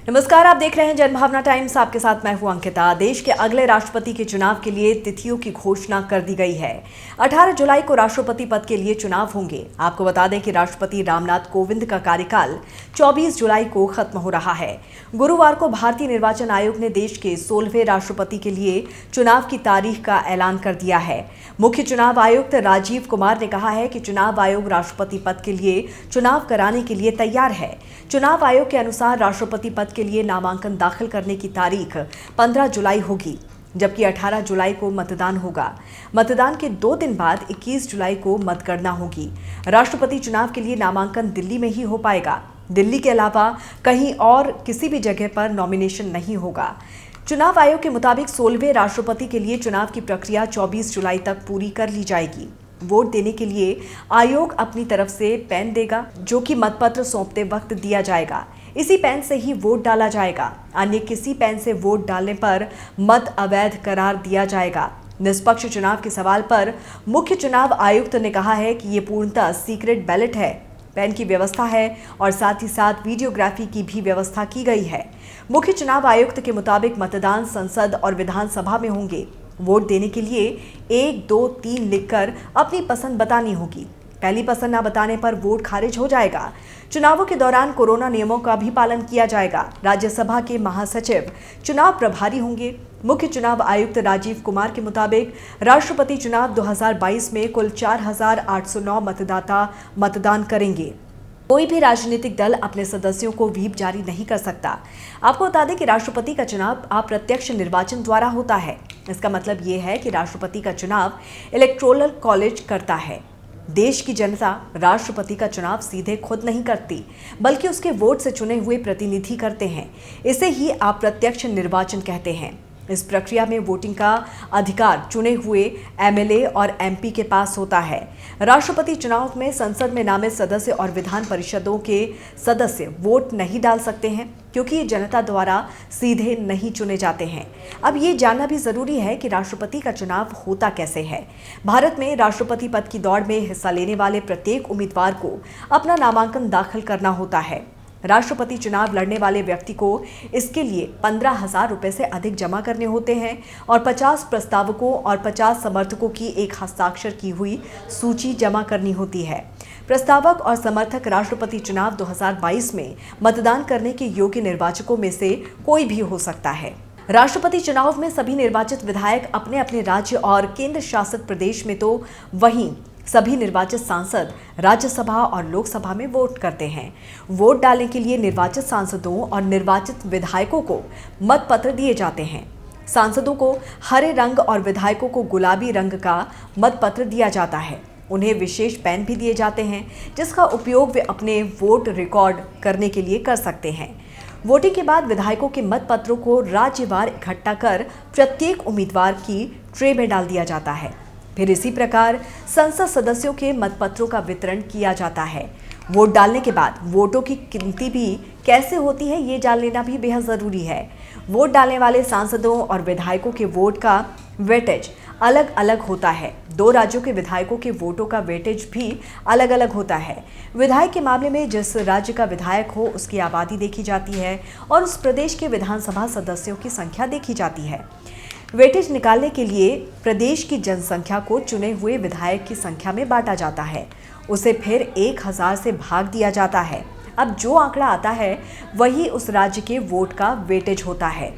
नमस्कार, आप देख रहे हैं जनभावना टाइम्स। आपके साथ मैं हूं अंकिता। देश के अगले राष्ट्रपति के चुनाव के लिए तिथियों की घोषणा कर दी गई है। 18 जुलाई को राष्ट्रपति पद के लिए चुनाव होंगे। आपको बता दें कि राष्ट्रपति रामनाथ कोविंद का कार्यकाल 24 जुलाई को खत्म हो रहा है। गुरुवार को भारतीय निर्वाचन आयोग ने देश के 16वें राष्ट्रपति के लिए चुनाव की तारीख का ऐलान कर दिया है। मुख्य चुनाव आयुक्त राजीव कुमार ने कहा है कि चुनाव आयोग राष्ट्रपति पद के लिए चुनाव कराने के लिए तैयार है। चुनाव आयोग के अनुसार राष्ट्रपति पद के लिए नामांकन दाखिल करने की तारीख 15 जुलाई होगी, जबकि 18 जुलाई को मतदान होगा। मतदान के 2 दिन बाद 21 जुलाई को मतगणना होगी। राष्ट्रपति चुनाव के लिए नामांकन दिल्ली में ही हो पाएगा। दिल्ली के अलावा कहीं और किसी भी जगह पर नॉमिनेशन नहीं होगा। चुनाव आयोग के मुताबिक 16वें राष्ट्रपति के लिए चुनाव की प्रक्रिया 24 जुलाई तक पूरी कर ली जाएगी। वोट देने के लिए आयोग अपनी तरफ से पेन देगा, जो कि मतपत्र सौंपते वक्त दिया जाएगा। इसी पेन से ही वोट डाला जाएगा। अन्य किसी पेन से वोट डालने पर मत अवैध करार दिया जाएगा। निष्पक्ष चुनाव के सवाल पर मुख्य चुनाव आयुक्त ने कहा है कि ये पूर्णतः सीक्रेट बैलेट है। पेन की व्यवस्था है और साथ ही साथ वीडियोग्राफी की भी व्यवस्था की गई है। मुख्य चुनाव आयुक्त के मुताबिक मतदान संसद और विधानसभा में होंगे। वोट देने के लिए 1, 2, 3 लिखकर अपनी पसंद बतानी होगी। पहली पसंद न बताने पर वोट खारिज हो जाएगा। चुनावों के दौरान कोरोना नियमों का भी पालन किया जाएगा। राज्यसभा के महासचिव चुनाव प्रभारी होंगे। मुख्य चुनाव आयुक्त राजीव कुमार के मुताबिक राष्ट्रपति चुनाव 2022 में कुल 4,809 मतदाता मतदान करेंगे। कोई भी राजनीतिक दल अपने सदस्यों को व्हीप जारी नहीं कर सकता। आपको बता दें कि राष्ट्रपति का चुनाव अप्रत्यक्ष निर्वाचन द्वारा होता है। इसका मतलब ये है कि राष्ट्रपति का चुनाव इलेक्टोरल कॉलेज करता है। देश की जनता राष्ट्रपति का चुनाव सीधे खुद नहीं करती, बल्कि उसके वोट से चुने हुए प्रतिनिधि करते हैं। इसे ही अप्रत्यक्ष निर्वाचन कहते हैं। इस प्रक्रिया में वोटिंग का अधिकार चुने हुए एमएलए और एमपी के पास होता है। राष्ट्रपति चुनाव में संसद में नामित सदस्य और विधान परिषदों के सदस्य वोट नहीं डाल सकते हैं, क्योंकि ये जनता द्वारा सीधे नहीं चुने जाते हैं। अब ये जानना भी जरूरी है कि राष्ट्रपति का चुनाव होता कैसे है। भारत में राष्ट्रपति पद की दौड़ में हिस्सा लेने वाले प्रत्येक उम्मीदवार को अपना नामांकन दाखिल करना होता है। राष्ट्रपति चुनाव लड़ने वाले व्यक्ति को इसके लिए 15,000 रुपए से अधिक जमा करने होते हैं और 50 प्रस्तावकों और 50 समर्थकों की एक हस्ताक्षर की हुई सूची जमा करनी होती है। प्रस्तावक और समर्थक राष्ट्रपति चुनाव 2022 में मतदान करने के योग्य निर्वाचकों में से कोई भी हो सकता है। राष्ट्रपति चुनाव में सभी निर्वाचित विधायक अपने अपने राज्य और केंद्र शासित प्रदेश में, तो वहीं सभी निर्वाचित सांसद राज्यसभा और लोकसभा में वोट करते हैं। वोट डालने के लिए निर्वाचित सांसदों और निर्वाचित विधायकों को मतपत्र दिए जाते हैं। सांसदों को हरे रंग और विधायकों को गुलाबी रंग का मतपत्र दिया जाता है। उन्हें विशेष पेन भी दिए जाते हैं, जिसका उपयोग वे अपने वोट रिकॉर्ड करने के लिए कर सकते हैं। वोटिंग के बाद विधायकों के मतपत्रों को राज्यवार इकट्ठा कर प्रत्येक उम्मीदवार की ट्रे में डाल दिया जाता है। फिर इसी प्रकार संसद सदस्यों के मतपत्रों का वितरण किया जाता है। वोट डालने के बाद वोटों की गिनती भी कैसे होती है, ये जान लेना भी बेहद ज़रूरी है। वोट डालने वाले सांसदों और विधायकों के वोट का वेटेज अलग अलग होता है। 2 राज्यों के विधायकों के वोटों का वेटेज भी अलग अलग होता है। विधायक के मामले में जिस राज्य का विधायक हो, उसकी आबादी देखी जाती है और उस प्रदेश के विधानसभा सदस्यों की संख्या देखी जाती है। वेटेज निकालने के लिए प्रदेश की जनसंख्या को चुने हुए विधायक की संख्या में बांटा जाता है। उसे फिर 1000 से भाग दिया जाता है। अब जो आंकड़ा आता है वही उस राज्य के वोट का वेटेज होता है।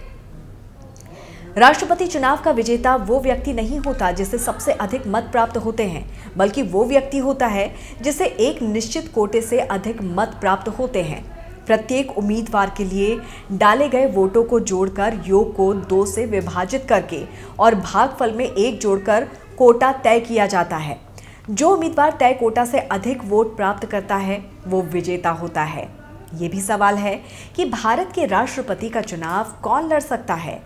राष्ट्रपति चुनाव का विजेता वो व्यक्ति नहीं होता जिसे सबसे अधिक मत प्राप्त होते हैं, बल्कि वो व्यक्ति होता है जिसे एक निश्चित कोटे से अधिक मत प्राप्त होते हैं। प्रत्येक उम्मीदवार के लिए डाले गए वोटों को जोड़कर योग को 2 से विभाजित करके और भागफल में 1 जोड़कर कोटा तय किया जाता है। जो उम्मीदवार तय कोटा से अधिक वोट प्राप्त करता है वो विजेता होता है। ये भी सवाल है कि भारत के राष्ट्रपति का चुनाव कौन लड़ सकता है।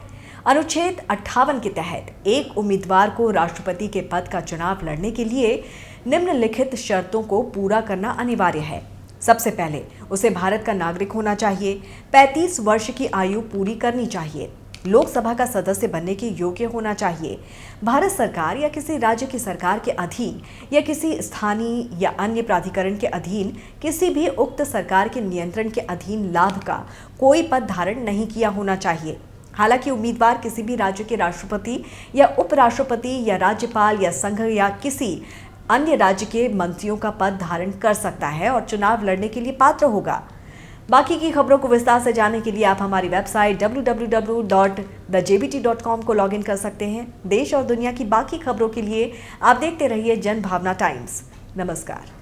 अनुच्छेद 58 के तहत एक उम्मीदवार को राष्ट्रपति के पद का चुनाव लड़ने के लिए निम्नलिखित शर्तों को पूरा करना अनिवार्य है। सबसे पहले उसे भारत का नागरिक होना चाहिए। 35 वर्ष की आयु पूरी करनी चाहिए। लोकसभा का सदस्य बनने के योग्य होना चाहिए। भारत सरकार या किसी राज्य की सरकार के अधीन या किसी स्थानीय या अन्य प्राधिकरण के अधीन किसी भी उक्त सरकार के नियंत्रण के अधीन लाभ का कोई पद धारण नहीं किया होना चाहिए। हालांकि उम्मीदवार किसी भी राज्य के राष्ट्रपति या उपराष्ट्रपति या राज्यपाल या संघ या किसी अन्य राज्य के मंत्रियों का पद धारण कर सकता है और चुनाव लड़ने के लिए पात्र होगा। बाकी की खबरों को विस्तार से जानने के लिए आप हमारी वेबसाइट www.thejbt.com को लॉगिन कर सकते हैं। देश और दुनिया की बाकी खबरों के लिए आप देखते रहिए जनभावना टाइम्स। नमस्कार।